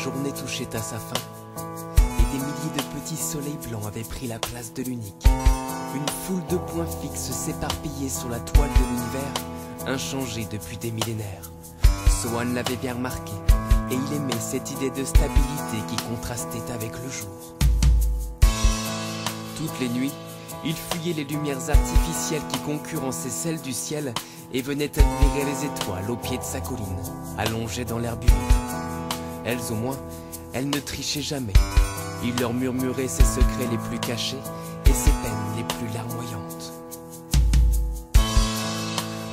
journée touchait à sa fin, et des milliers de petits soleils blancs avaient pris la place de l'unique. Une foule de points fixes s'éparpillaient sur la toile de l'univers, inchangée depuis des millénaires. Sohan l'avait bien remarqué, et il aimait cette idée de stabilité qui contrastait avec le jour. Toutes les nuits, il fuyait les lumières artificielles qui concurrençaient celles du ciel et venait admirer les étoiles au pied de sa colline, allongées dans l'herbe humide. Elles au moins, elles ne trichaient jamais. Il leur murmurait ses secrets les plus cachés et ses peines les plus larmoyantes.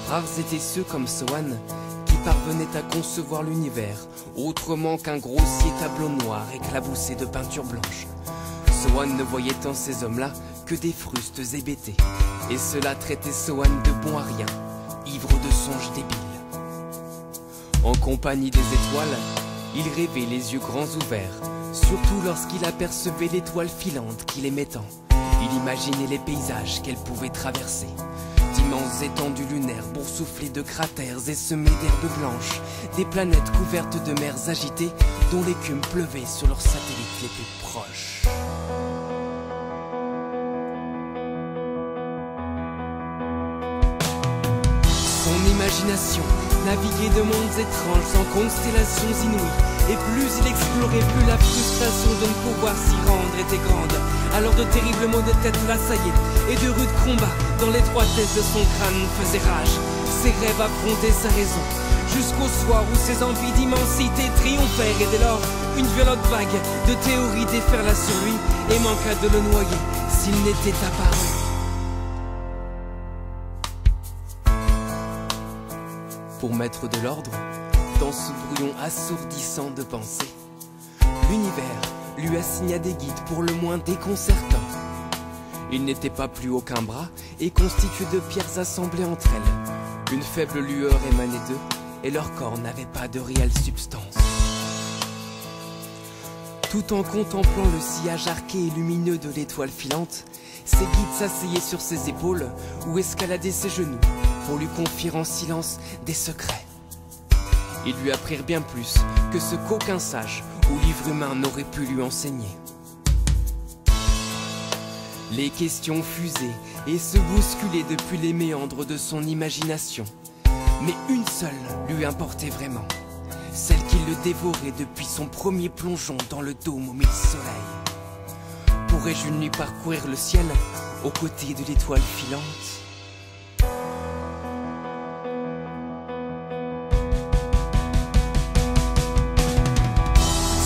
Rares étaient ceux comme Sohan qui parvenaient à concevoir l'univers autrement qu'un grossier tableau noir éclaboussé de peinture blanche. Sohan ne voyait en ces hommes-là que des frustes hébétés, et cela traitait Sohan de bon à rien, ivre de songes débiles. En compagnie des étoiles, il rêvait les yeux grands ouverts, surtout lorsqu'il apercevait l'étoile filante qu'il aimait tant. Il imaginait les paysages qu'elle pouvait traverser, d'immenses étendues lunaires boursouflées de cratères et semées d'herbes blanches, des planètes couvertes de mers agitées dont l'écume pleuvait sur leurs satellites les plus proches. Son imagination naviguait de mondes étranges en constellations inouïes, et plus il explorait, plus la frustration de ne pouvoir s'y rendre était grande. Alors de terribles maux de tête l'assaillaient, et de rudes combats dans l'étroitesse de son crâne faisaient rage. Ses rêves affrontaient sa raison, jusqu'au soir où ses envies d'immensité triomphèrent, et dès lors, une violente vague de théories déferla sur lui et manqua de le noyer s'il n'était apparu. Pour mettre de l'ordre dans ce brouillon assourdissant de pensées, l'univers lui assigna des guides pour le moins déconcertants. Ils n'étaient pas plus haut qu'un bras et constitués de pierres assemblées entre elles. Une faible lueur émanait d'eux et leur corps n'avait pas de réelle substance. Tout en contemplant le sillage arqué et lumineux de l'étoile filante, ses guides s'asseyaient sur ses épaules ou escaladaient ses genoux pour lui confier en silence des secrets. Ils lui apprirent bien plus que ce qu'aucun sage ou livre humain n'aurait pu lui enseigner. Les questions fusaient et se bousculaient depuis les méandres de son imagination. Mais une seule lui importait vraiment, celle qui le dévorait depuis son premier plongeon dans le dôme aux 1000 soleils. Pourrais-je une nuit parcourir le ciel aux côtés de l'étoile filante ?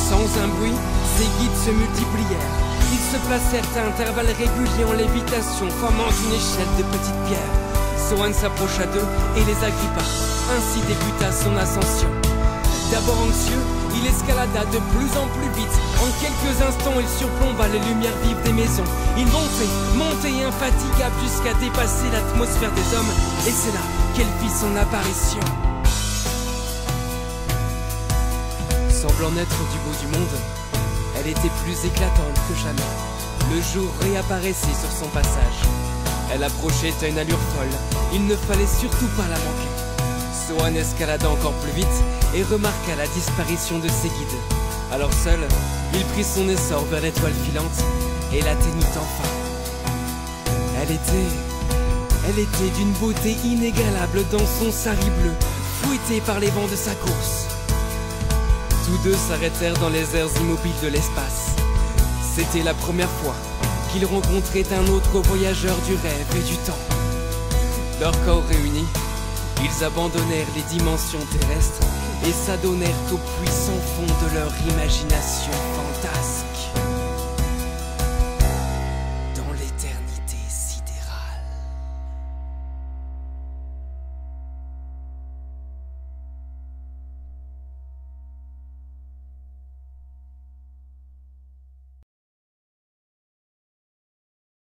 Sans un bruit, ses guides se multiplièrent. Ils se placèrent à intervalles réguliers en lévitation, formant une échelle de petites pierres. Sohan s'approcha d'eux et les agrippa. Ainsi débuta son ascension. D'abord anxieux, il escalada de plus en plus vite. En quelques instants, il surplomba les lumières vives des maisons. Il montait infatigable jusqu'à dépasser l'atmosphère des hommes. Et c'est là qu'elle fit son apparition. Semblant naître du bout du monde, elle était plus éclatante que jamais. Le jour réapparaissait sur son passage. Elle approchait à une allure folle, il ne fallait surtout pas la manquer. Sohan escalada encore plus vite et remarqua la disparition de ses guides. Alors seul, il prit son essor vers l'étoile filante et l'atteignit enfin. Elle était d'une beauté inégalable dans son sari bleu, fouettée par les vents de sa course. Tous deux s'arrêtèrent dans les airs immobiles de l'espace. C'était la première fois qu'ils rencontraient un autre voyageur du rêve et du temps. Leurs corps réunis, ils abandonnèrent les dimensions terrestres et s'adonnèrent au puissant fond de leur imagination fantasque.